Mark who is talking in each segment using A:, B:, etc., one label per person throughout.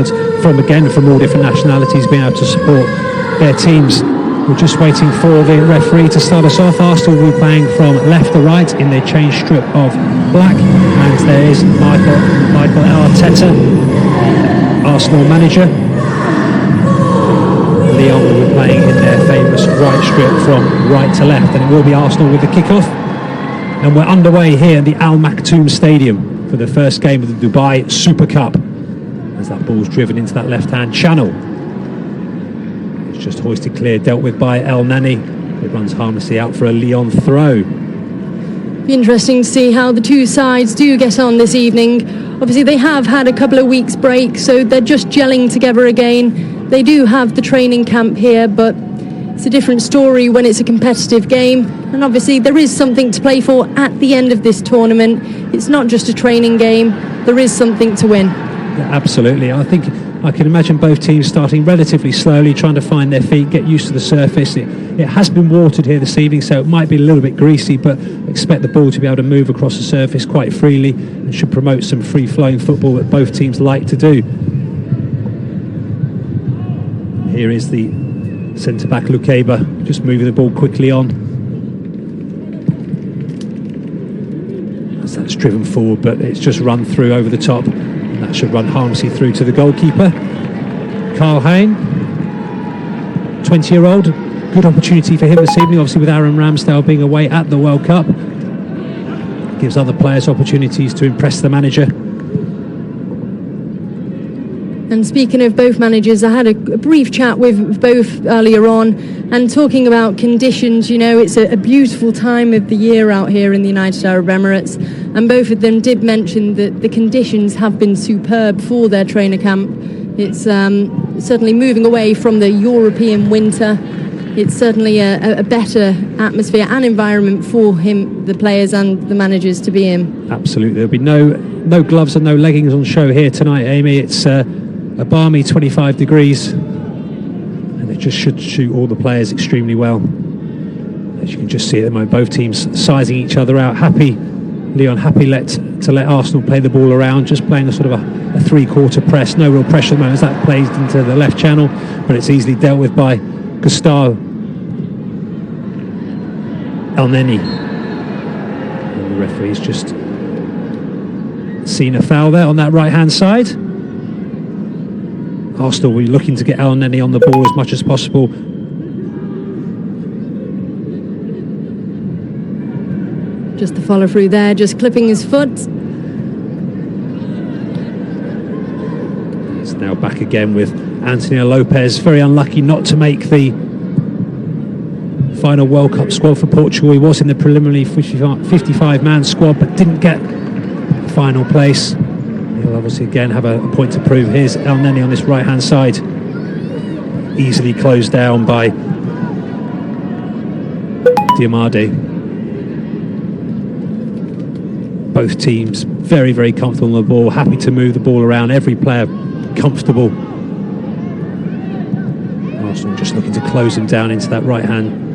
A: from all different nationalities being able to support their teams. We're just waiting for the referee to start us off. Arsenal will be playing from left to right in their change strip of black, and there is Michael Arteta, Arsenal manager. Lyon will be playing in their famous white strip from right to left, and it will be Arsenal with the kickoff. And we're underway here at the Al Maktoum Stadium for the first game of the Dubai Super Cup, as that ball's driven into that left-hand channel. It's just hoisted clear, dealt with by El Nani. It runs harmlessly out for a Lyon throw.
B: Be interesting to see how the two sides do get on this evening. Obviously they have had a couple of weeks break, so they're just gelling together again. They do have the training camp here, but it's a different story when it's a competitive game. And obviously there is something to play for at the end of this tournament. It's not just a training game, there is something to win.
A: Yeah, absolutely. I think I can imagine both teams starting relatively slowly, trying to find their feet, get used to the surface. It has been watered here this evening, so it might be a little bit greasy, but expect the ball to be able to move across the surface quite freely and should promote some free-flowing football that both teams like to do. Here is the centre-back Lukeba, just moving the ball quickly on. As that's driven forward, but it's just run through over the top. That should run harmlessly through to the goalkeeper, Carl Hayne, 20-year-old. Good opportunity for him this evening, obviously with Aaron Ramsdale being away at the World Cup. Gives other players opportunities to impress the manager.
B: And speaking of both managers, I had a brief chat with both earlier on, and talking about conditions, you know, it's a beautiful time of the year out here in the United Arab Emirates, and both of them did mention that the conditions have been superb for their trainer camp. It's certainly moving away from the European winter. It's certainly a better atmosphere and environment for the players and the managers to be in.
A: Absolutely. There'll be no gloves and no leggings on show here tonight, Amy. It's a balmy 25 degrees, and it just should suit all the players extremely well. As you can just see at the moment, both teams sizing each other out. Lyon happy to let Arsenal play the ball around, just playing a sort of a three-quarter press. No real pressure at the moment as that plays into the left channel, but it's easily dealt with by Gustavo El Neni. And the referee's just seen a foul there on that right-hand side. Arsenal will be looking to get El Neni on the ball as much as possible.
B: Just the follow through there, just clipping his foot.
A: It's now back again with Antonio Lopez, very unlucky not to make the final World Cup squad for Portugal. He was in the preliminary 55-man squad, but didn't get the final place. He'll obviously again have a point to prove. Here's El Neni on this right-hand side, easily closed down by Diamade. Both teams very, very comfortable on the ball, happy to move the ball around, every player comfortable. Arsenal just looking to close him down into that right-hand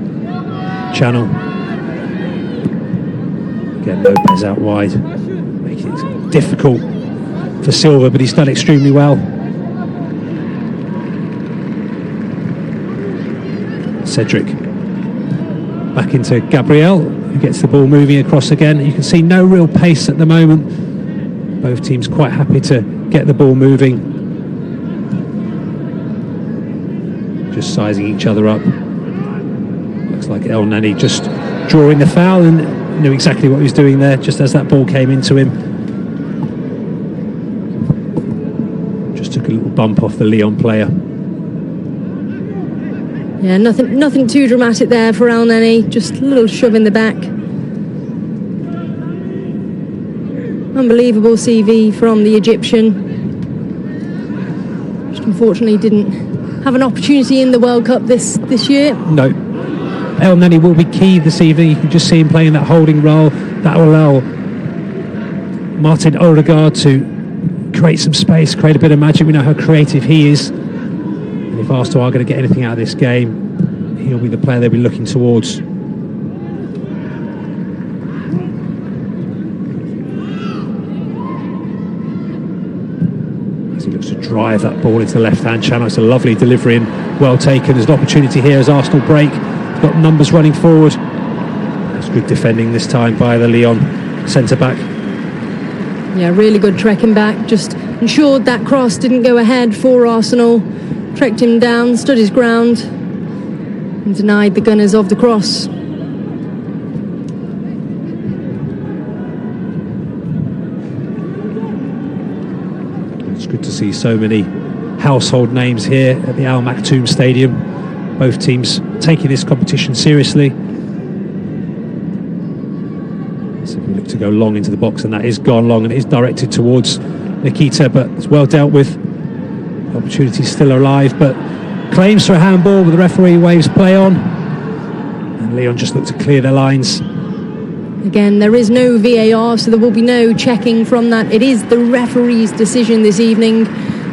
A: channel. Again, Lopez out wide, making it difficult for Silva, but he's done extremely well. Cedric back into Gabriel, who gets the ball moving across again. You can see no real pace at the moment. Both teams quite happy to get the ball moving, just sizing each other up. Looks like El Nani just drawing the foul and knew exactly what he was doing there just as that ball came into him. Took a little bump off the Lyon player.
B: Yeah, nothing too dramatic there for El Neni, just a little shove in the back. Unbelievable CV from the Egyptian. Just unfortunately didn't have an opportunity in the World Cup this year.
A: No. El Neni will be key this evening. You can just see him playing that holding role. That will allow Martin Odegaard to create some space, create a bit of magic. We know how creative he is, and if Arsenal are going to get anything out of this game, he'll be the player they'll be looking towards. As he looks to drive that ball into the left-hand channel. It's a lovely delivery and well taken. There's an opportunity here as Arsenal break. They've got numbers running forward. That's good defending this time by the Lyon centre-back.
B: Yeah, really good trekking back. Just ensured that cross didn't go ahead for Arsenal. Trekked him down, stood his ground, and denied the gunners of the cross.
A: It's good to see so many household names here at the Al Maktoum Stadium. Both teams taking this competition seriously. So we look to go long into the box, and that is gone long, and it is directed towards Nikita, but it's well dealt with. The opportunity's still alive, but claims for a handball, but the referee waves play on, and Lyon just look to clear their lines.
B: Again, there is no VAR, so there will be no checking from that. It is the referee's decision this evening.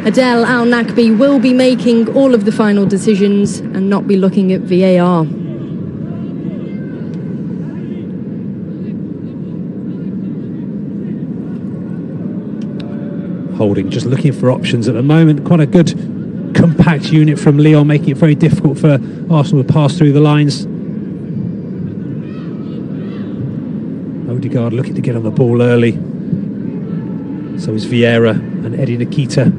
B: Adel Al-Nakbi will be making all of the final decisions and not be looking at VAR.
A: Holding just looking for options at the moment. Quite a good compact unit from Lyon, making it very difficult for Arsenal to pass through the lines. Odegaard looking to get on the ball early. So is Vieira and Eddie Nikita.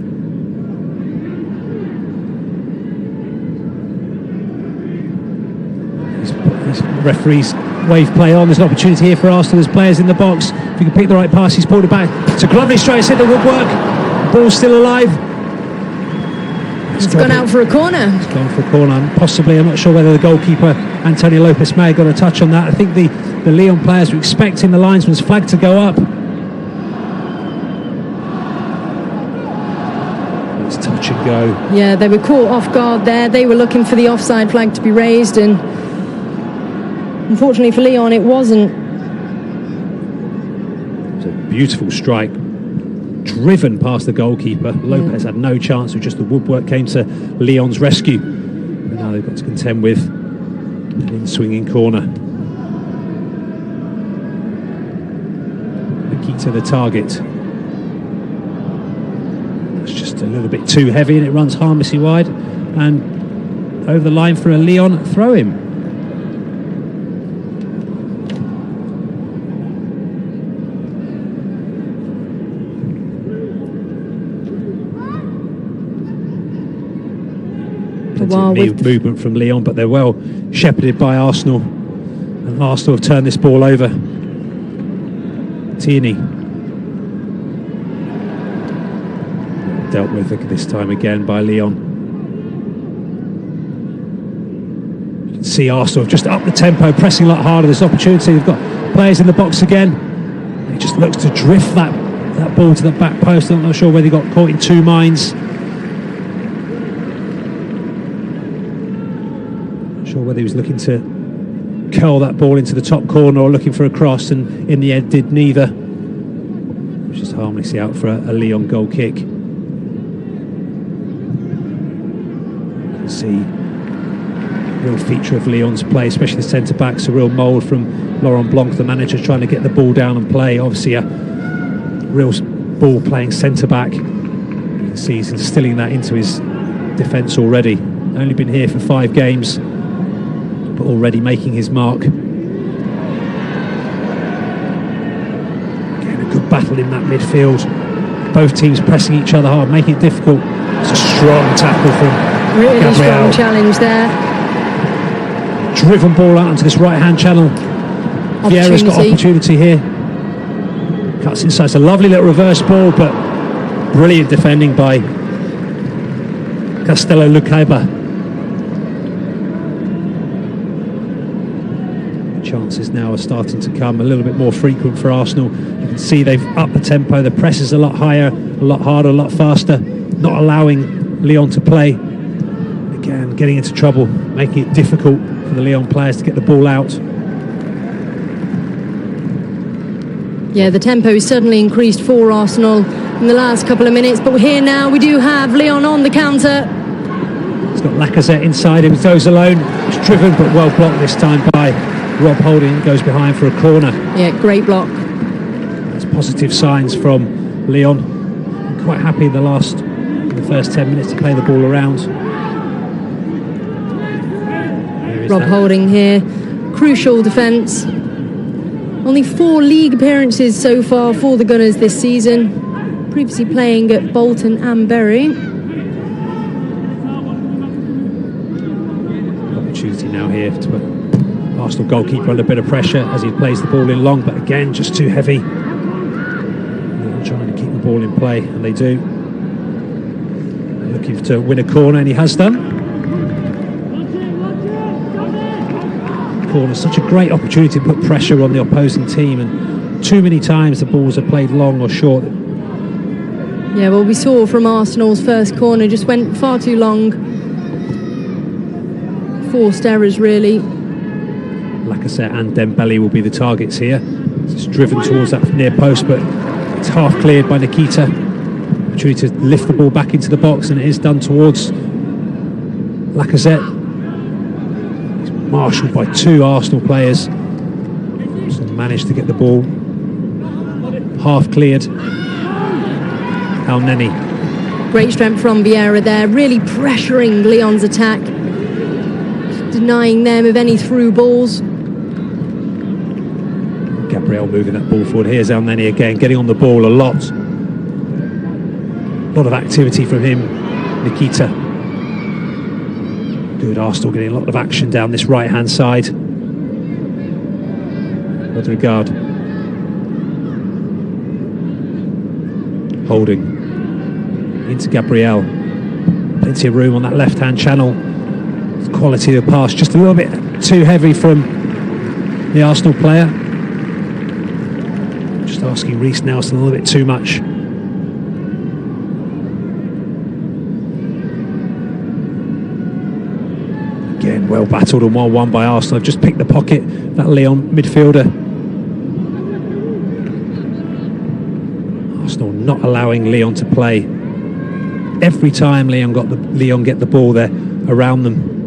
A: These referees wave play on. There's an opportunity here for Arsenal. There's players in the box. If you can pick the right pass, he's pulled it back. It's a lovely straight, it's hit the woodwork. The ball's still alive.
B: It's gone out for a corner.
A: It's gone for a corner, possibly. I'm not sure whether the goalkeeper, Antonio Lopez, may have got a touch on that. I think the Lyon players were expecting the linesman's flag to go up. It's touch and go.
B: Yeah, they were caught off guard there. They were looking for the offside flag to be raised, and unfortunately for Lyon, it wasn't.
A: It's a beautiful strike, driven past the goalkeeper. Lopez had no chance, with just the woodwork came to Lyon's rescue. But now they've got to contend with an in-swinging corner. Nikita the target. That's just a little bit too heavy, and it runs harmlessly wide and over the line for a Lyon throw-in. Movement from Lyon, but they're well shepherded by Arsenal, and Arsenal have turned this ball over. Tierney dealt with this time again by Lyon. You can see Arsenal have just upped the tempo, pressing a lot harder. There's opportunity. They've got players in the box again. It just looks to drift that ball to the back post. I'm not sure whether he got caught in two minds. Sure whether he was looking to curl that ball into the top corner or looking for a cross, and in the end did neither, which is harmlessly out for a Lyon goal kick. You can see real feature of Lyon's play, especially the centre backs, a real mould from Laurent Blanc, the manager, trying to get the ball down and play. Obviously a real ball playing centre back. You can see he's instilling that into his defence already. Only been here for 5 games, but already making his mark. Again, a good battle in that midfield. Both teams pressing each other hard, making it difficult. It's a strong tackle from
B: really
A: Gabriel.
B: Strong challenge there.
A: Driven ball out onto this right-hand channel. Vieira's got opportunity here. Cuts inside. It's a lovely little reverse ball, but brilliant defending by Castello Lucaiba. Chances now are starting to come a little bit more frequent for Arsenal. You can see they've upped the tempo. The press is a lot higher, a lot harder, a lot faster, not allowing Lyon to play. Again, getting into trouble, making it difficult for the Lyon players to get the ball out.
B: Yeah, the tempo has suddenly increased for Arsenal in the last couple of minutes, but we're here now. We do have Lyon on the counter.
A: It's got Lacazette inside him, goes alone. It's driven but well blocked this time by Rob Holding, goes behind for a corner.
B: Yeah, great block.
A: That's positive signs from Lyon. I'm quite happy in the first 10 minutes to play the ball around.
B: Rob Holding here, crucial defence. Only 4 league appearances so far for the Gunners this season, previously playing at Bolton and Bury.
A: Opportunity now here to put Arsenal goalkeeper under a bit of pressure as he plays the ball in long, but again just too heavy. They're trying to keep the ball in play, and they do. Looking to win a corner, and he has done. Corner, such a great opportunity to put pressure on the opposing team, and too many times the balls are played long or short.
B: Yeah, well, we saw from Arsenal's first corner, just went far too long. Forced errors, really.
A: Lacazette and Dembele will be the targets here. It's driven towards that near post, but it's half cleared by Nikita. Opportunity to lift the ball back into the box, and it is done towards Lacazette. He's marshalled by 2 Arsenal players. So managed to get the ball half cleared. El Neni.
B: Great strength from Vieira there, really pressuring Lyon's attack, denying them of any through balls.
A: Gabriel moving that ball forward. Here's El Neni again, getting on the ball a lot. A lot of activity from him. Nikita. Good, Arsenal getting a lot of action down this right hand side. Odegaard. Holding into Gabriel. Plenty of room on that left hand channel. Quality of the pass just a little bit too heavy from the Arsenal player. Just asking Reece Nelson a little bit too much. Again, well battled and well won by Arsenal. I've just picked the pocket, that Lyon midfielder. Arsenal not allowing Lyon to play. Every time Lyon get the ball there around them.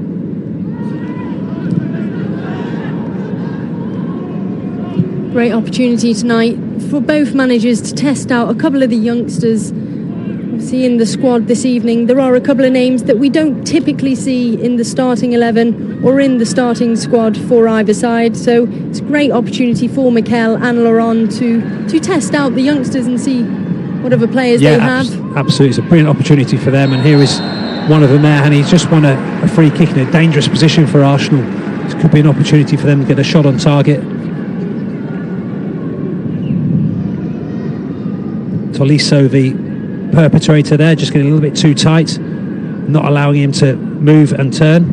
B: Great opportunity tonight for both managers to test out a couple of the youngsters. Obviously in the squad this evening, there are a couple of names that we don't typically see in the starting 11 or in the starting squad for either side. So it's a great opportunity for Mikel and Laurent to test out the youngsters and see what other players they have.
A: Absolutely, it's a brilliant opportunity for them, and here is one of them there, and he's just won a free kick in a dangerous position for Arsenal. It could be an opportunity for them to get a shot on target. Tolisso, the perpetrator there, just getting a little bit too tight, not allowing him to move and turn.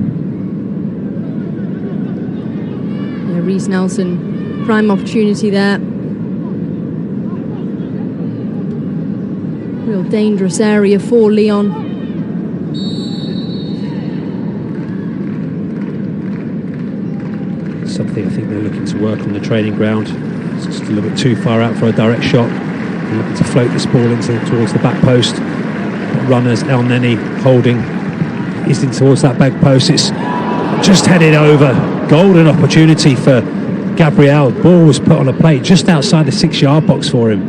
B: Yeah, Reece Nelson, prime opportunity there. Real dangerous area for Lyon.
A: Something I think they're looking to work on the training ground. It's just a little bit too far out for a direct shot. They're looking to float this ball towards the back post. Runners, El Neni Holding is in towards that back post. It's just headed over. Golden opportunity for Gabriel. Ball was put on a plate just outside the 6-yard box for him.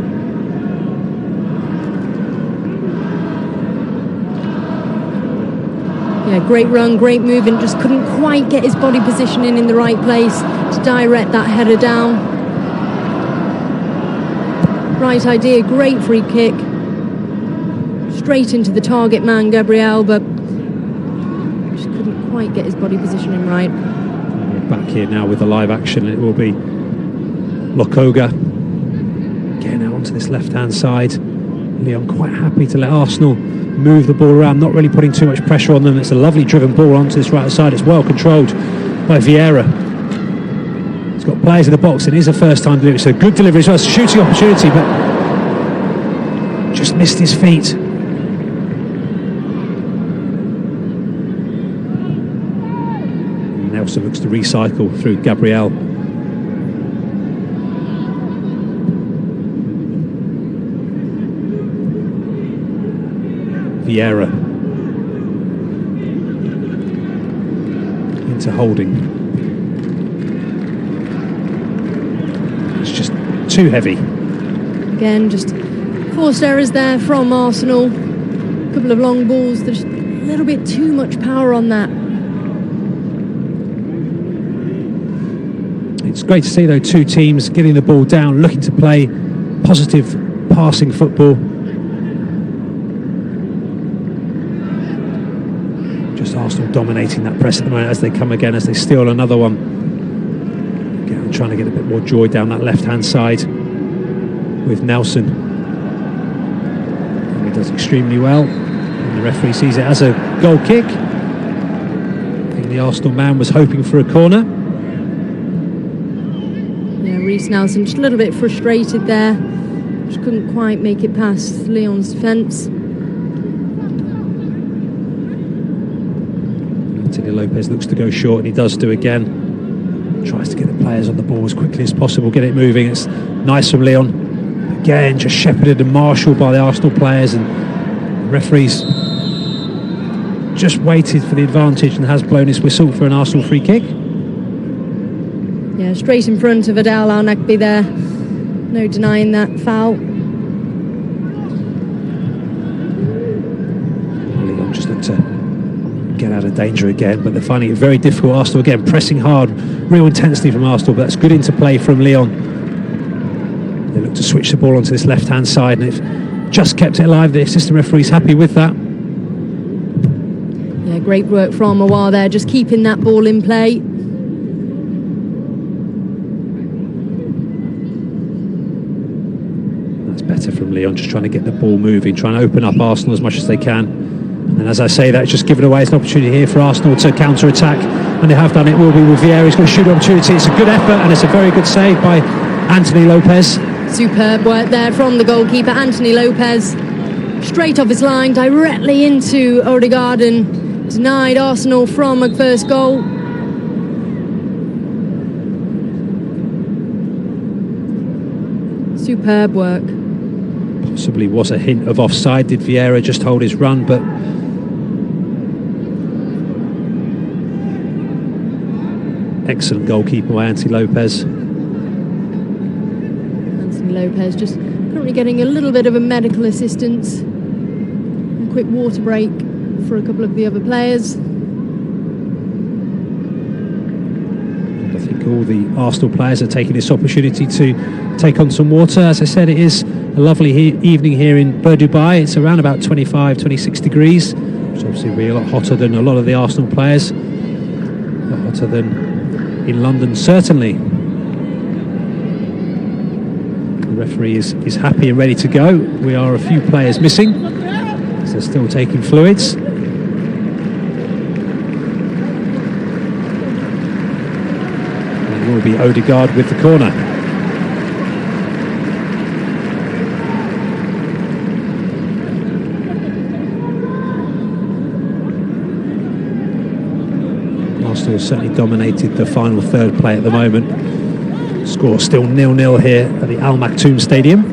B: Yeah, great run, great movement, just couldn't quite get his body positioning in the right place to direct that header down. Right idea, great free kick. Straight into the target man, Gabriel, but just couldn't quite get his body positioning right.
A: We're back here now with the live action. It will be Lokoga. Getting out onto this left-hand side. Lyon quite happy to let Arsenal move the ball around, not really putting too much pressure on them. It's a lovely driven ball onto this right side. It's well controlled by Vieira. He's got players in the box, and it is a first time delivery. So good delivery as well. It's a shooting opportunity, but just missed his feet. Nelson looks to recycle through Gabriel. Vieira into Holding. It's just too heavy.
B: Again, just forced errors there from Arsenal. A couple of long balls, there's a little bit too much power on that.
A: It's great to see though two teams getting the ball down, looking to play positive passing football. Just Arsenal dominating that press at the moment as they come again, as they steal another one. Again, trying to get a bit more joy down that left-hand side with Nelson. And he does extremely well. And the referee sees it as a goal kick. I think the Arsenal man was hoping for a corner.
B: Reece Nelson just a little bit frustrated there. Just couldn't quite make it past Lyon's defence.
A: Anthony Lopez looks to go short, and he does do again. Tries to get the players on the ball as quickly as possible, get it moving. It's nice from Lyon. Again, just shepherded and marshalled by the Arsenal players, and the referee's just waited for the advantage and has blown his whistle for an Arsenal free kick.
B: Yeah, straight in front of Adel Al-Nakbi there. No denying that foul.
A: Lyon just looked to get out of danger again, but they're finding it very difficult. Arsenal again pressing hard, real intensity from Arsenal, but that's good interplay from Lyon. They look to switch the ball onto this left-hand side, and they've just kept it alive. The assistant referee's happy with that.
B: Yeah, great work from Awar there, just keeping that ball in play.
A: Better from Lyon, just trying to get the ball moving, trying to open up Arsenal as much as they can. And as I say that, it's just given away. It's an opportunity here for Arsenal to counter-attack, and they have done it. Will be with Vieira. He's got a shooting opportunity. It's a good effort, and it's a very good save by Anthony Lopez.
B: Superb work there from the goalkeeper, Anthony Lopez. Straight off his line, directly into Odegaard, and denied Arsenal from a first goal. Superb work.
A: Possibly was a hint of offside. Did Vieira just hold his run? But excellent goalkeeper by Anthony Lopez.
B: Anthony Lopez just currently getting a little bit of a medical assistance. A quick water break for a couple of the other players.
A: I think all the Arsenal players are taking this opportunity to take on some water. As I said, it is a lovely evening here in Dubai. It's around about 25, 26 degrees, which obviously will be a lot hotter than a lot of the Arsenal players. A lot hotter than in London, certainly. The referee is happy and ready to go. We are a few players missing, so they're still taking fluids. And it will be Odegaard with the corner. Arsenal certainly dominated the final third play at the moment. Score still 0-0 here at the Al Maktoum Stadium.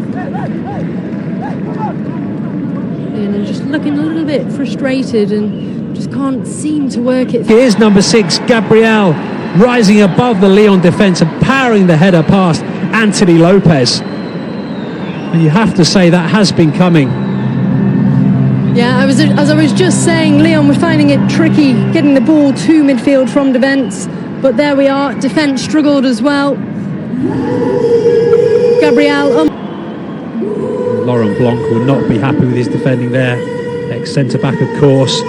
B: And they're just looking a little bit frustrated and just can't seem to work it.
A: Here's number 6, Gabriel, rising above the Lyon defence and powering the header past Anthony Lopez. And you have to say that has been coming.
B: Yeah, as I was just saying, Lyon were finding it tricky getting the ball to midfield from defence, but there we are, defence struggled as well. Gabriel.
A: Laurent Blanc will not be happy with his defending there. Ex-centre-back, of course.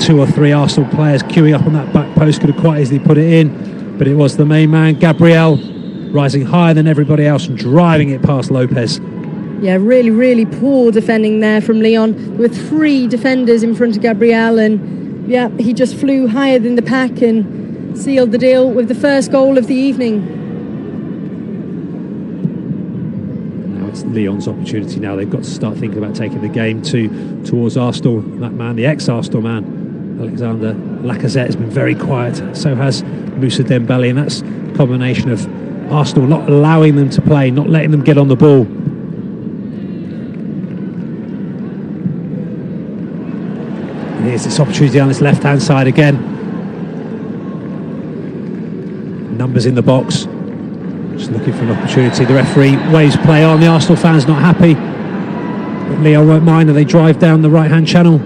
A: 2 or 3 Arsenal players queuing up on that back post, could have quite easily put it in, but it was the main man, Gabriel, rising higher than everybody else and driving it past Lopez.
B: Yeah, really, really poor defending there from Lyon. There were 3 defenders in front of Gabriel, and yeah, he just flew higher than the pack and sealed the deal with the first goal of the evening.
A: Now it's Lyon's opportunity. Now they've got to start thinking about taking the game towards Arsenal. That man, the ex-Arsenal man, Alexander Lacazette, has been very quiet. So has Moussa Dembele, and that's a combination of Arsenal not allowing them to play, not letting them get on the ball. And here's this opportunity on this left-hand side again. Numbers in the box. Just looking for an opportunity. The referee waves play on. The Arsenal fans not happy. But Lyon won't mind, and they drive down the right-hand channel.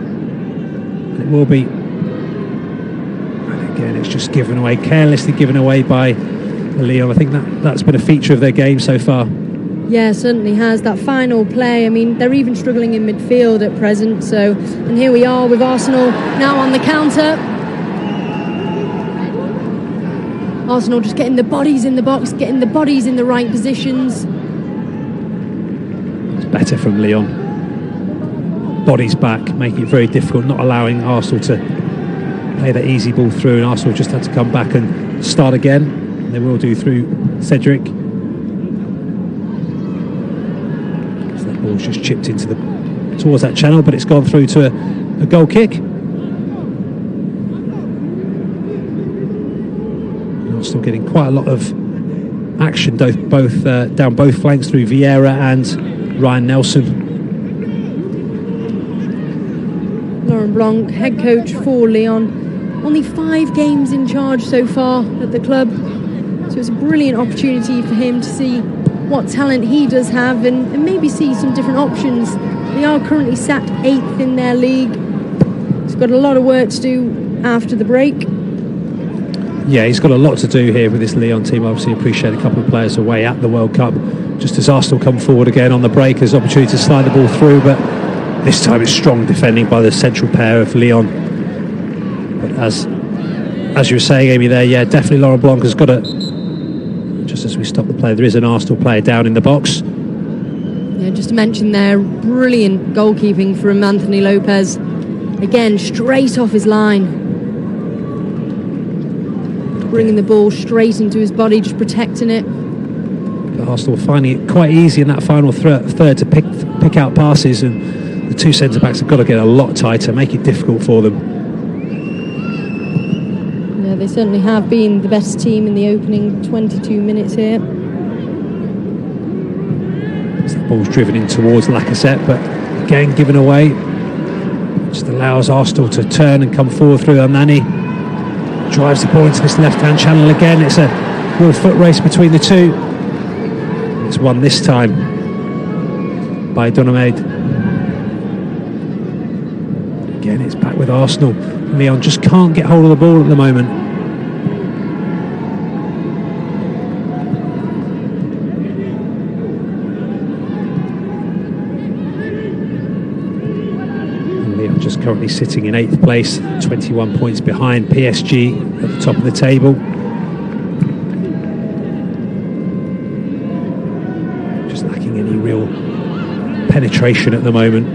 A: It will be. And again, it's just given away, carelessly given away by Lyon. I think that's been a feature of their game so far.
B: Yeah, certainly has. That final play, I mean, they're even struggling in midfield at present. So, and here we are with Arsenal now on the counter. Arsenal just getting the bodies in the box, getting the bodies in the right positions.
A: It's better from Lyon. Bodies back, making it very difficult, not allowing Arsenal to play that easy ball through, and Arsenal just had to come back and start again. They will do through Cedric. So that ball's just chipped into towards that channel, but it's gone through to a goal kick. Still getting quite a lot of action both down both flanks through Vieira and Ryan Nelson.
B: Laurent Blanc, head coach for Lyon, only 5 games in charge so far at the club, so it's a brilliant opportunity for him to see what talent he does have and maybe see some different options. They are currently sat 8th in their league. He's got a lot of work to do after the break.
A: Yeah, he's got a lot to do here with this Lyon team. Obviously appreciate a couple of players away at the World Cup. Just as Arsenal come forward again on the break, there's opportunity to slide the ball through, but this time it's strong defending by the central pair of Lyon. But as you were saying, Amy, there, yeah, definitely Laurent Blanc has got just as we stop the play, there is an Arsenal player down in the box.
B: Yeah, just to mention there, brilliant goalkeeping from Anthony Lopez. Again, straight off his line. Bringing the ball straight into his body, just protecting it.
A: But Arsenal finding it quite easy in that final third to pick out passes, and the two centre-backs have got to get a lot tighter, make it difficult for them.
B: Yeah, they certainly have been the best team in the opening 22 minutes here.
A: As the ball's driven in towards Lacazette, but again given away. Just allows Arsenal to turn and come forward through Amnani. Drives the ball into this left-hand channel again. It's a real foot race between the two. It's won this time by Donomed. Again, it's back with Arsenal. Lyon just can't get hold of the ball at the moment. Just currently sitting in 8th place, 21 points behind PSG at the top of the table. Just lacking any real penetration at the moment.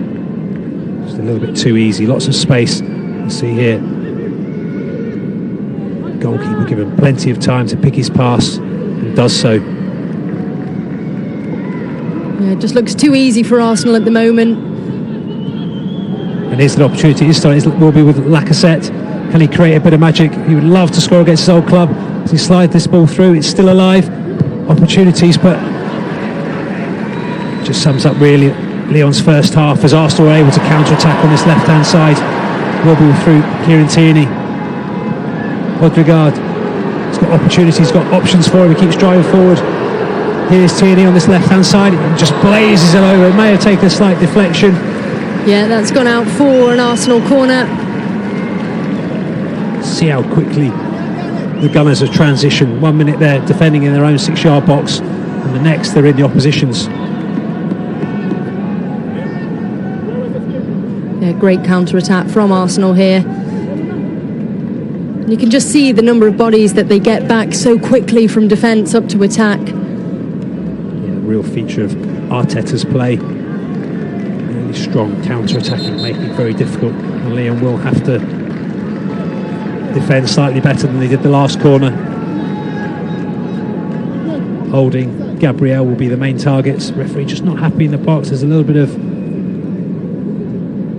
A: Just a little bit too easy, lots of space. You see here, goalkeeper given plenty of time to pick his pass and does so.
B: Yeah, it just looks too easy for Arsenal at the moment.
A: And here's an opportunity this time. It will be with Lacazette. Can he create a bit of magic? He would love to score against his old club. As he slides this ball through, it's still alive. Opportunities, but just sums up really Lyon's first half as Arsenal are able to counter-attack on this left-hand side. Will be through Kieran Tierney. Odegaard. He's got opportunities, he's got options for him. He keeps driving forward. Here's Tierney on this left-hand side. It just blazes it over. It may have taken a slight deflection.
B: Yeah, that's gone out for an Arsenal corner.
A: See how quickly the Gunners have transitioned. 1 minute they're defending in their own 6-yard box, and the next they're in the opposition's.
B: Yeah, great counter-attack from Arsenal here. You can just see the number of bodies that they get back so quickly from defence up to attack.
A: Yeah, real feature of Arteta's play. Strong counter-attacking, making it very difficult, and Lyon will have to defend slightly better than they did the last corner. Holding, Gabriel will be the main targets. Referee just not happy in the box. There's a little bit of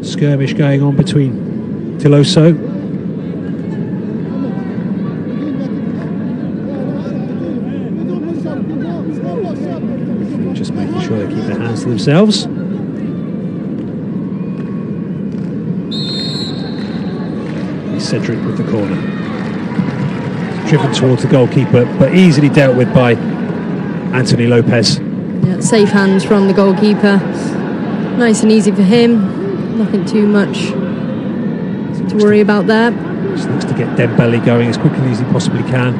A: skirmish going on between Tiloso. Just making sure they keep their hands to themselves. Cedric with the corner. Driven towards the goalkeeper, but easily dealt with by Anthony Lopez.
B: Yeah, safe hands from the goalkeeper. Nice and easy for him. Nothing too much to worry about there.
A: Just looks to get Dembele going as quickly as he possibly can.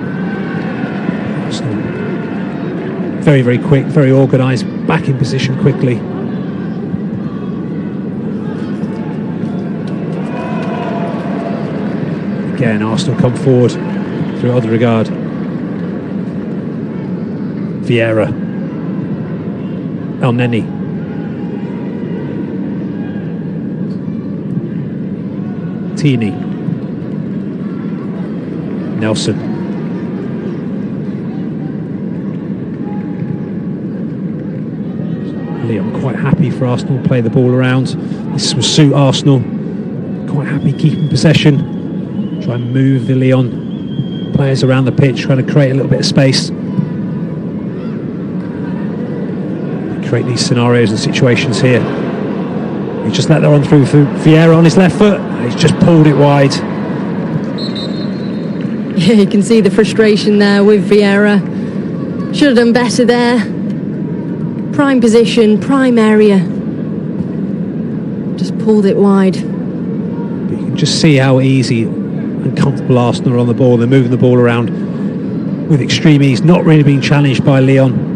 A: Very, very quick, very organised, back in position quickly. Again, Arsenal come forward through Odegaard. Vieira. El Neni. Tini. Nelson. Lyon quite happy for Arsenal, play the ball around. This will suit Arsenal. Quite happy keeping possession. Try and move the Lyon players around the pitch, trying to create a little bit of space. Create these scenarios and situations here. He just let that on through for Vieira on his left foot. He's just pulled it wide.
B: Yeah, you can see the frustration there with Vieira. Should have done better there. Prime position, prime area. Just pulled it wide.
A: But you can just see how easy and comfortable Arsenal are on the ball. They're moving the ball around with extreme ease, not really being challenged by Lyon.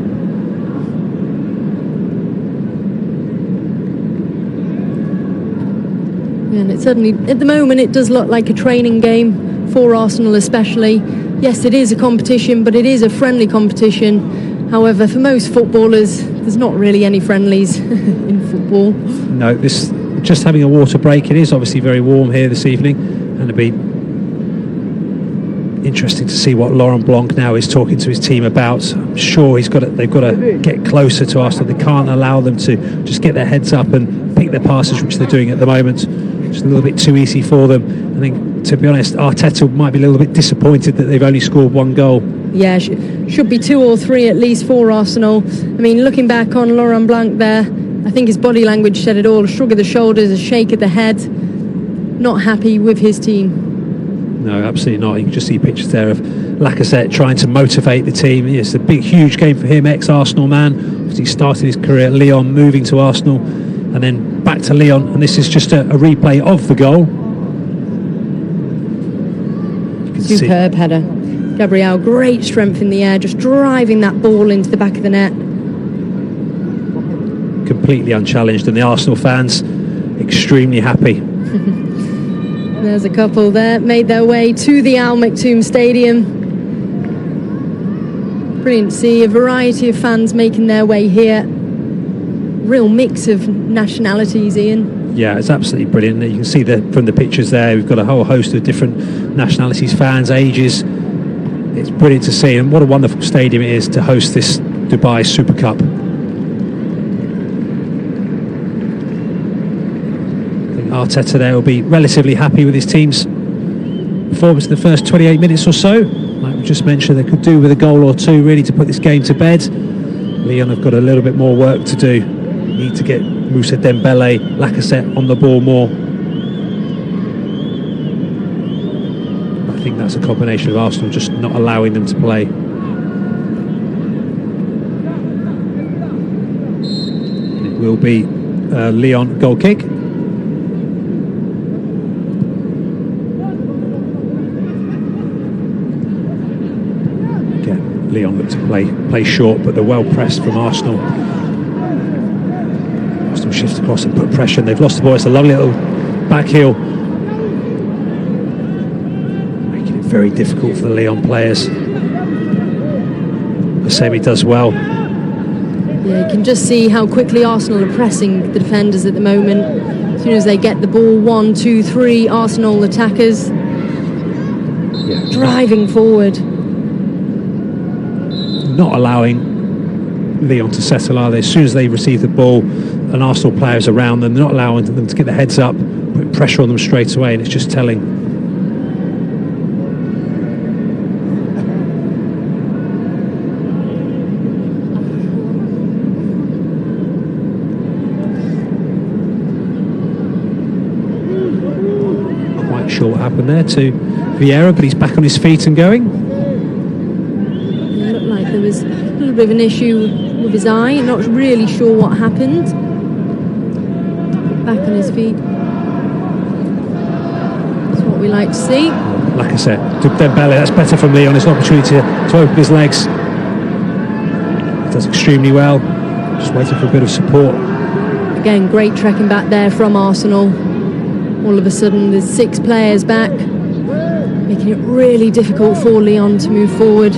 B: And it certainly, at the moment, it does look like a training game for Arsenal especially. Yes, it is a competition, but it is a friendly competition. However, for most footballers, there's not really any friendlies in football.
A: No, this just having a water break. It is obviously very warm here this evening, and it'll be interesting to see what Laurent Blanc now is talking to his team about. I'm sure they've got to get closer to Arsenal. They can't allow them to just get their heads up and pick their passes, which they're doing at the moment. It's a little bit too easy for them. I think, to be honest, Arteta might be a little bit disappointed that they've only scored one goal.
B: Yeah, should be 2 or 3 at least for Arsenal. I mean, looking back on Laurent Blanc there, I think his body language said it all. A shrug of the shoulders, a shake of the head. Not happy with his team.
A: No, absolutely not. You can just see pictures there of Lacazette trying to motivate the team. It's a big, huge game for him, ex-Arsenal man. He started his career at Lyon, moving to Arsenal, and then back to Lyon. And this is just a replay of the goal.
B: Superb header. Gabriel, great strength in the air, just driving that ball into the back of the net.
A: Completely unchallenged, and the Arsenal fans extremely happy.
B: There's a couple there, made their way to the Al Maktoum Stadium. Brilliant to see a variety of fans making their way here. Real mix of nationalities, Ian.
A: Yeah, it's absolutely brilliant. You can see from the pictures there, we've got a whole host of different nationalities, fans, ages. It's brilliant to see, and what a wonderful stadium it is to host this Dubai Super Cup. I think Arteta there will be relatively happy with his team's performance in the first 28 minutes or so. Like we just mentioned, they could do with a goal or two really to put this game to bed. Lyon have got a little bit more work to do. Need to get Moussa Dembele, Lacazette on the ball more. I think that's a combination of Arsenal just not allowing them to play. It will be Lyon goal kick. Again, Lyon look to play short, but they're well pressed from Arsenal. Arsenal shift across and put pressure, and they've lost the ball. It's a lovely little back heel. Very difficult for the Lyon players. Basemi does well.
B: Yeah, you can just see how quickly Arsenal are pressing the defenders at the moment. As soon as they get the ball, 1, 2, 3, Arsenal attackers driving forward.
A: Not allowing Lyon to settle, are they? As soon as they receive the ball and Arsenal players around them, they're not allowing them to get their heads up, put pressure on them straight away, and it's just telling. Sure what happened there to Vieira, but he's back on his feet and going.
B: It looked like there was a little bit of an issue with his eye. Not really sure what happened. back on his feet. That's what we like to see.
A: Like I said, to Dembele, that's better from Lyon. It's an opportunity to open his legs. He does extremely well. Just waiting for a bit of support.
B: Again, great trekking back there from Arsenal. All of a sudden, there's 6 players back, making it really difficult for Lyon to move forward.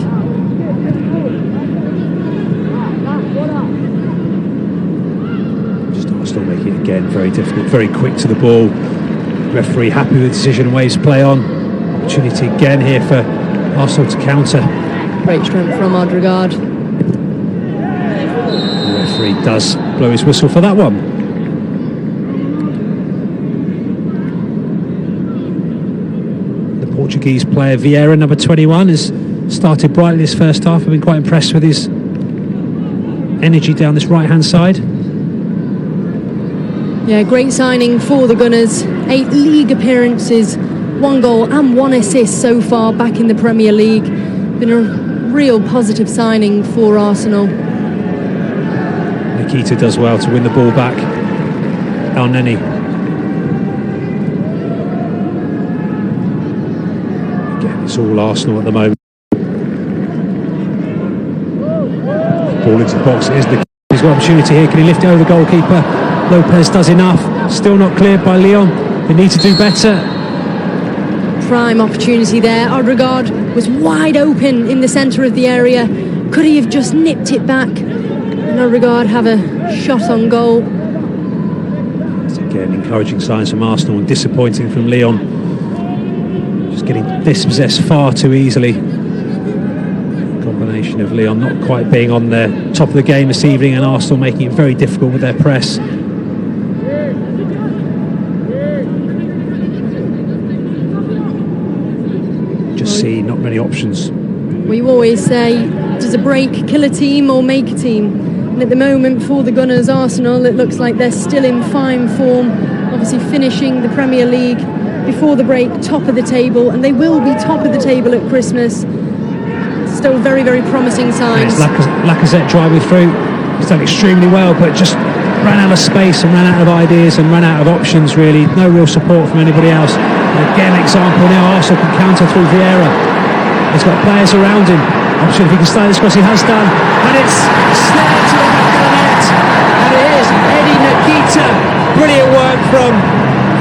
A: Just Arsenal making it again very difficult, very quick to the ball. Referee happy with the decision, waves play on. Opportunity again here for Arsenal to counter.
B: Great strength from Odegaard.
A: The referee does blow his whistle for that one. The Portuguese player Vieira, number 21, has started brightly this first half. I've been quite impressed with his energy down this right-hand side.
B: Yeah, great signing for the Gunners. 8 league appearances, 1 goal and 1 assist so far back in the Premier League. Been a real positive signing for Arsenal.
A: Nikita does well to win the ball back. El Neni. Again, it's all Arsenal at the moment. Ball into the box. Here's the he's got opportunity here. Can he lift it over the goalkeeper? Lopez does enough. Still not cleared by Lyon. They need to do better.
B: Prime opportunity there. Odegaard was wide open in the centre of the area. Could he have just nipped it back? And Odegaard have a shot on goal.
A: It's again encouraging signs from Arsenal and disappointing from Lyon. Just getting dispossessed far too easily. Combination of Lyon not quite being on their top of the game this evening and Arsenal making it very difficult with their press. See, not many options.
B: We always say, does a break kill a team or make a team? And at the moment for the Gunners, Arsenal, it looks like they're still in fine form, obviously finishing the Premier League before the break, top of the table, and they will be top of the table at Christmas. Still very, very promising signs.
A: Lacazette driving through. He's done extremely well, but just ran out of space and ran out of ideas and ran out of options, really. No real support from anybody else. Again, example now, Arsenal can counter through Vieira. He's got players around him. I'm sure if he can start this cross, he has done. And it's snared to the back of the net. And it is Eddie Nikita. Brilliant work from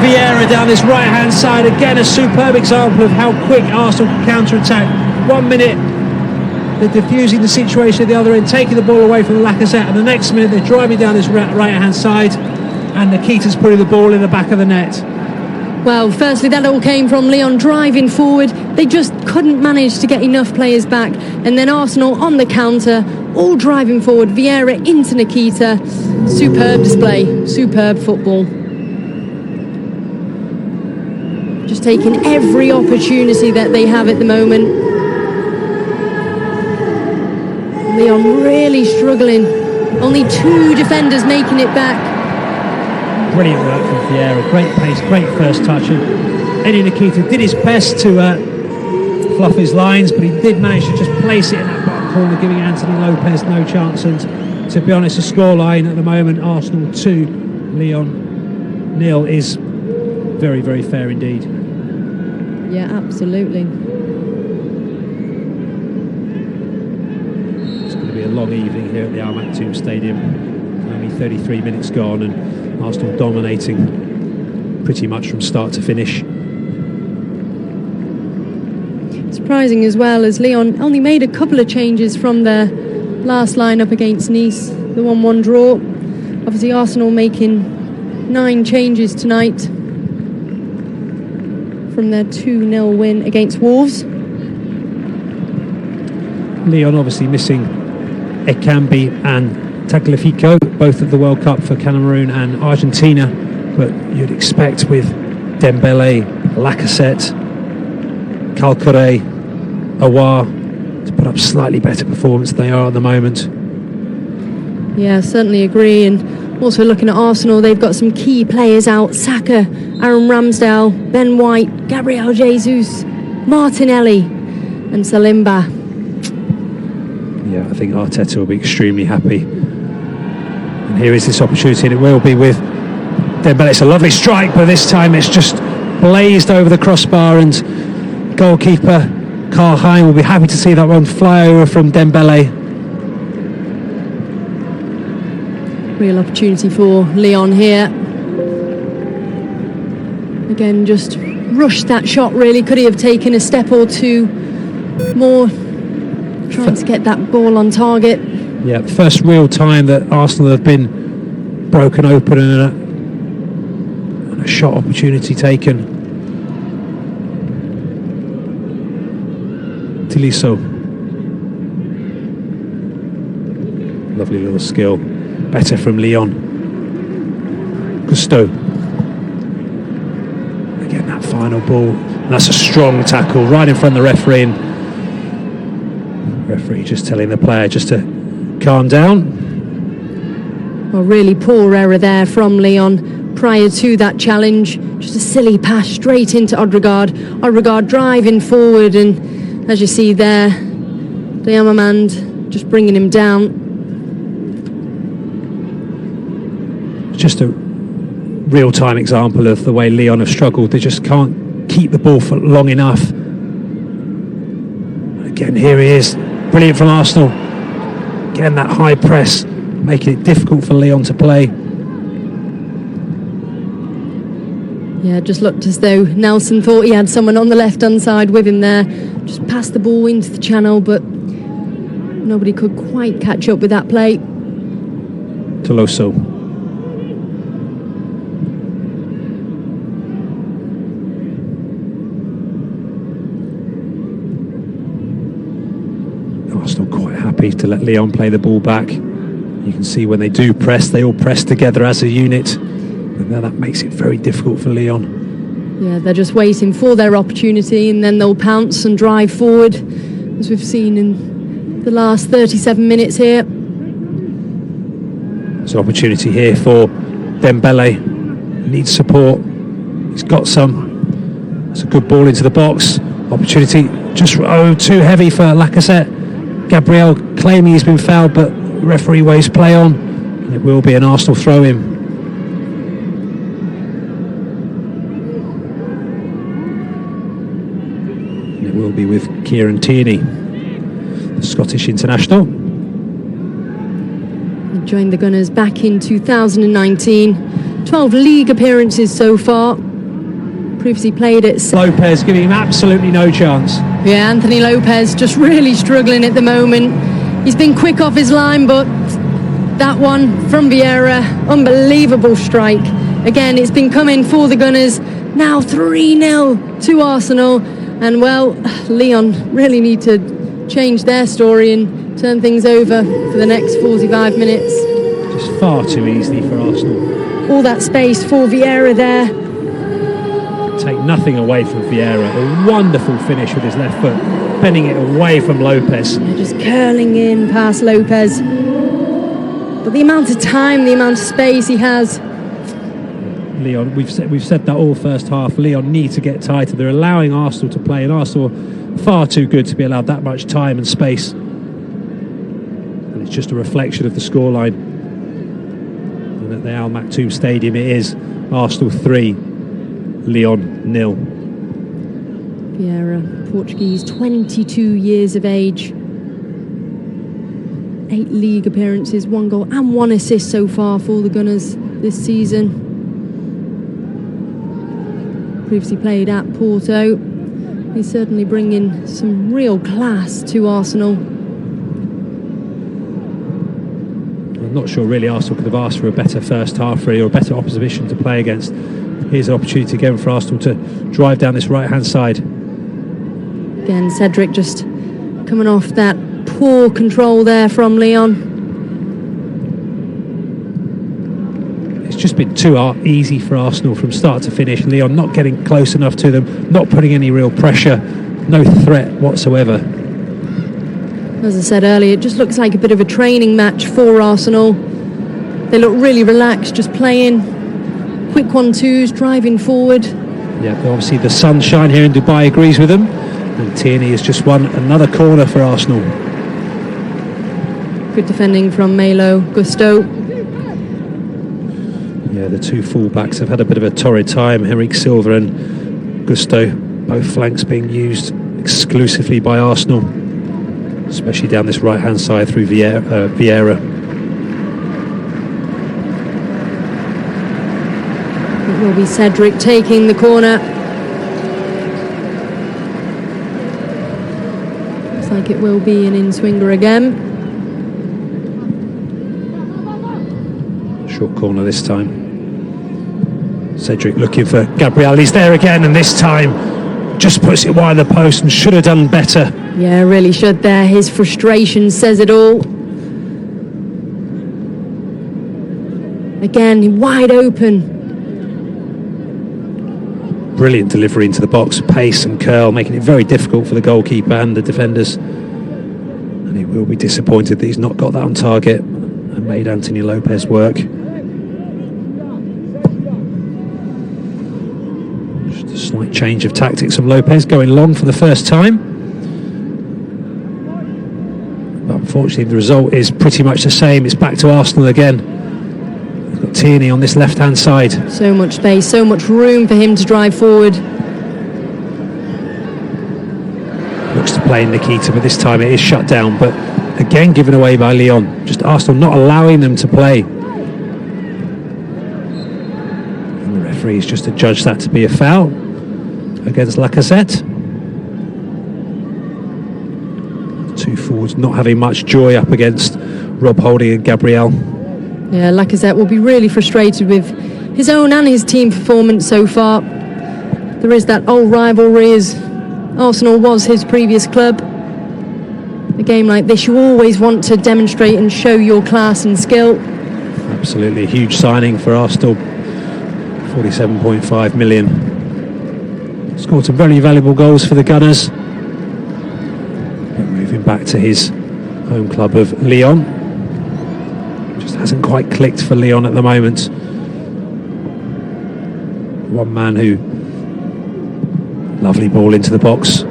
A: Vieira down this right-hand side. Again, a superb example of how quick Arsenal can counter-attack. 1 minute, they're diffusing the situation at the other end, taking the ball away from Lacazette. And the next minute, they're driving down this right-hand side. And Nikita's putting the ball in the back of the net.
B: Well, firstly, that all came from Lyon driving forward. They just couldn't manage to get enough players back. And then Arsenal on the counter, all driving forward. Vieira into Nikita. Superb display, superb football. Just taking every opportunity that they have at the moment. Lyon really struggling. Only 2 defenders making it back.
A: Brilliant work from Vieira, great pace, great first touch. And Eddie Nikita did his best to fluff his lines, but he did manage to just place it in that bottom corner, giving Anthony Lopez no chance. And to be honest, the scoreline at the moment, Arsenal 2, Lyon 0, is very, very fair indeed.
B: Yeah, absolutely.
A: It's going to be a long evening here at the Al Maktoum Stadium. Only 33 minutes gone and Arsenal dominating pretty much from start to finish.
B: Surprising as well, as Lyon only made a couple of changes from their last line-up against Nice, the 1-1 draw. Obviously Arsenal making 9 changes tonight from their 2-0 win against Wolves.
A: Lyon obviously missing Ekambi and Tagliafico, both at the World Cup for Cameroon and Argentina, but you'd expect with Dembele, Lacazette, Kalkore, Aouar to put up slightly better performance than they are at the moment.
B: Yeah, certainly agree. And also looking at Arsenal, they've got some key players out. Saka, Aaron Ramsdale, Ben White, Gabriel Jesus, Martinelli and Salimba.
A: Yeah, I think Arteta will be extremely happy. And here is this opportunity, and it will be with Dembele. It's a lovely strike, but this time it's just blazed over the crossbar, and goalkeeper Karl Hein will be happy to see that one fly over from Dembele.
B: Real opportunity for Lyon here. Again, just rushed that shot really. Could he have taken a step or two more, trying to get that ball on target?
A: Yeah, first real time that Arsenal have been broken open and a shot opportunity taken. Tolisso. Lovely little skill. Better from Lyon. Gusto. Again, that final ball. And that's a strong tackle right in front of the referee. And referee just telling the player just to calm down.
B: Well, really poor error there from Lyon prior to that challenge. Just a silly pass straight into Odegaard. Odegaard driving forward, and as you see there, Diamamand just bringing him down.
A: Just a real-time example of the way Lyon have struggled. They just can't keep the ball for long enough. Again, here he is. Brilliant from Arsenal. Again, that high press, making it difficult for Lyon to play.
B: Yeah, it just looked as though Nelson thought he had someone on the left-hand side with him there. Just passed the ball into the channel, but nobody could quite catch up with that play.
A: Toloso. Arsenal quite happy to let Lyon play the ball back. You can see when they do press, they all press together as a unit. And now that makes it very difficult for Lyon.
B: Yeah, they're just waiting for their opportunity, and then they'll pounce and drive forward, as we've seen in the last 37 minutes here.
A: There's an opportunity here for Dembele. Needs support. He's got some. It's a good ball into the box. Opportunity just too heavy for Lacazette. Gabriel claiming he's been fouled, but referee waves play on. It will be an Arsenal throw-in. It will be with Kieran Tierney, the Scottish international.
B: He joined the Gunners back in 2019. 12 league appearances so far. Previously played at...
A: Lopez giving him absolutely no chance.
B: Yeah, Anthony Lopez just really struggling at the moment. He's been quick off his line, but that one from Vieira, unbelievable strike. Again, it's been coming for the Gunners. Now 3-0 to Arsenal. And, well, Lyon really need to change their story and turn things over for the next 45 minutes.
A: Just far too easily for Arsenal.
B: All that space for Vieira there.
A: Take nothing away from Vieira. A wonderful finish with his left foot, bending it away from Lopez.
B: Yeah, just curling in past Lopez. But the amount of time, the amount of space he has.
A: Lyon, we've said that all first half. Lyon need to get tighter. They're allowing Arsenal to play, and Arsenal far too good to be allowed that much time and space. And it's just a reflection of the scoreline. And at the Al Maktoum Stadium, it is Arsenal 3, Lyon 0.
B: Vieira, Portuguese, 22 years of age. 8 league appearances, 1 goal and 1 assist so far for the Gunners this season. Previously played at Porto. He's certainly bringing some real class to Arsenal.
A: I'm not sure really Arsenal could have asked for a better first half really, or a better opposition to play against. Here's an opportunity again for Arsenal to drive down this right hand side.
B: Again, Cedric just coming off that poor control there from Lyon.
A: It's just been too easy for Arsenal from start to finish. Lyon not getting close enough to them, not putting any real pressure, no threat whatsoever.
B: As I said earlier, it just looks like a bit of a training match for Arsenal. They look really relaxed, just playing quick 1-2s, driving forward.
A: Yeah, obviously the sunshine here in Dubai agrees with them. And Tierney has just won another corner for Arsenal.
B: Good defending from Melo, Gusto.
A: Yeah, Yeah, the two full-backs have had a bit of a torrid time. Henrik Silva and Gusto, both flanks being used exclusively by Arsenal, especially down this right-hand side through Vieira.
B: It will be Cedric taking the corner. Looks like it will be an in-swinger again.
A: Short corner this time. Cedric looking for Gabriel. He's there again, and this time just puts it wide of the post and should have done better.
B: Yeah, really should there. His frustration says it all. Again, wide open.
A: Brilliant delivery into the box, pace and curl, making it very difficult for the goalkeeper and the defenders. And he will be disappointed that he's not got that on target and made Anthony Lopez work. Just a slight change of tactics of Lopez, going long for the first time. But unfortunately, the result is pretty much the same. It's back to Arsenal again. Tierney on this left-hand side.
B: So much space, so much room for him to drive forward.
A: Looks to play Nikita, but this time it is shut down. But again, given away by Lyon. Just Arsenal not allowing them to play. And the referee's just adjudged that to be a foul against Lacazette. Two forwards not having much joy up against Rob Holding and Gabriel.
B: Yeah, Lacazette will be really frustrated with his own and his team performance so far. There is that old rivalry, as Arsenal was his previous club. A game like this, you always want to demonstrate and show your class and skill.
A: Absolutely, a huge signing for Arsenal. 47.5 million. Scored some very valuable goals for the Gunners. But moving back to his home club of Lyon. Just hasn't quite clicked for Lyon at the moment. One man who... Lovely ball into the box.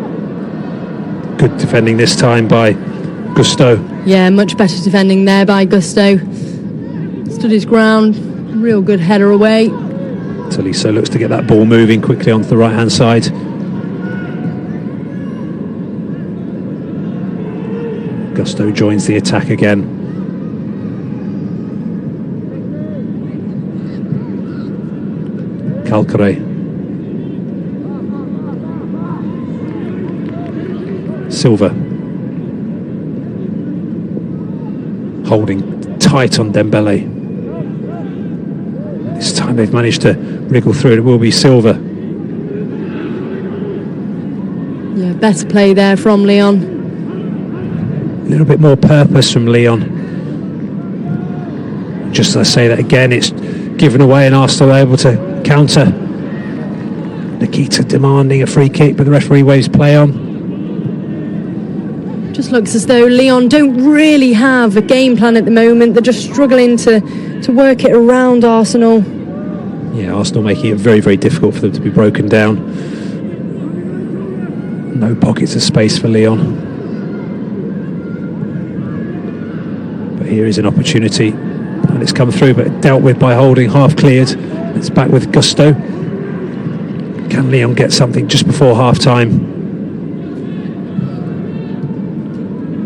A: Good defending this time by Gusto.
B: Yeah, much better defending there by Gusto. Stood his ground. Real good header away.
A: Tolisso looks to get that ball moving quickly onto the right-hand side. Gusto joins the attack again. Calcare. Silva. Holding tight on Dembele. This time they've managed to wriggle through it. It will be Silva.
B: Yeah, better play there from Lyon.
A: A little bit more purpose from Lyon. Just as I say that again, it's given away and Arsenal are able to counter. Nikita demanding a free kick, but the referee waves play on.
B: Just looks as though Lyon don't really have a game plan at the moment. They're just struggling to work it around Arsenal.
A: Yeah, Arsenal making it very, very difficult for them to be broken down. No pockets of space for Lyon. But here is an opportunity, and it's come through, but dealt with by Holding, half cleared. It's back with Gusto. Can Lyon get something just before half-time?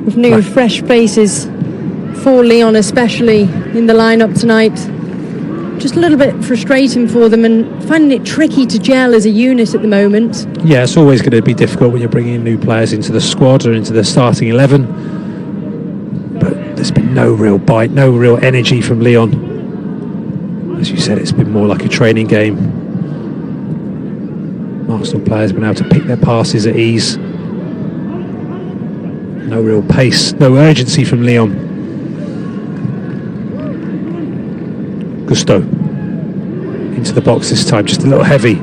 B: With new, fresh faces for Lyon, especially in the lineup tonight. Just a little bit frustrating for them and finding it tricky to gel as a unit at the moment.
A: Yeah, it's always going to be difficult when you're bringing new players into the squad or into the starting 11. But there's been no real bite, no real energy from Lyon. As you said, it's been more like a training game. Arsenal players have been able to pick their passes at ease. No real pace, no urgency from Lyon. Gusto into the box this time, just a little heavy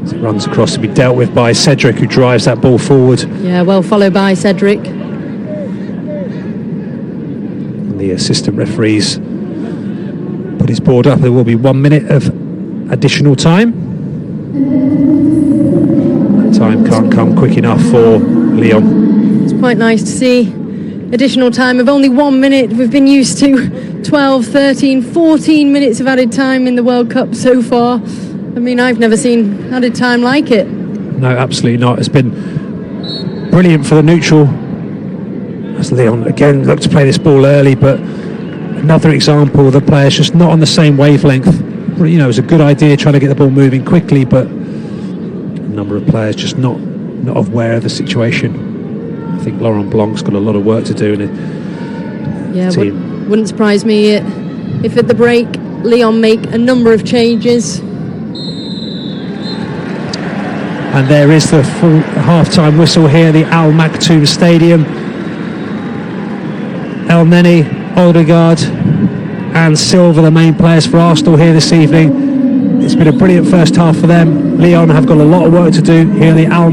A: as it runs across to be dealt with by Cedric, who drives that ball forward.
B: Yeah, well followed by Cedric.
A: And the assistant referees put his board up. There will be 1 minute of additional time. That time can't come quick enough for Lyon.
B: Quite nice to see additional time of only 1 minute. We've been used to 12, 13, 14 minutes of added time in the World Cup so far. I mean, I've never seen added time like it.
A: No, absolutely not. It's been brilliant for the neutral. As Lyon again looked to play this ball early, but another example of the players just not on the same wavelength. You know, it was a good idea trying to get the ball moving quickly, but a number of players just not aware of the situation. I think Laurent Blanc's got a lot of work to do in it.
B: Yeah, wouldn't surprise me if at the break Lyon make a number of changes.
A: And there is the full half-time whistle here, the Al Maktoum Stadium. El Neni, Odegaard and Silva, the main players for Arsenal here this evening. It's been a brilliant first half for them. Lyon have got a lot of work to do here at the Al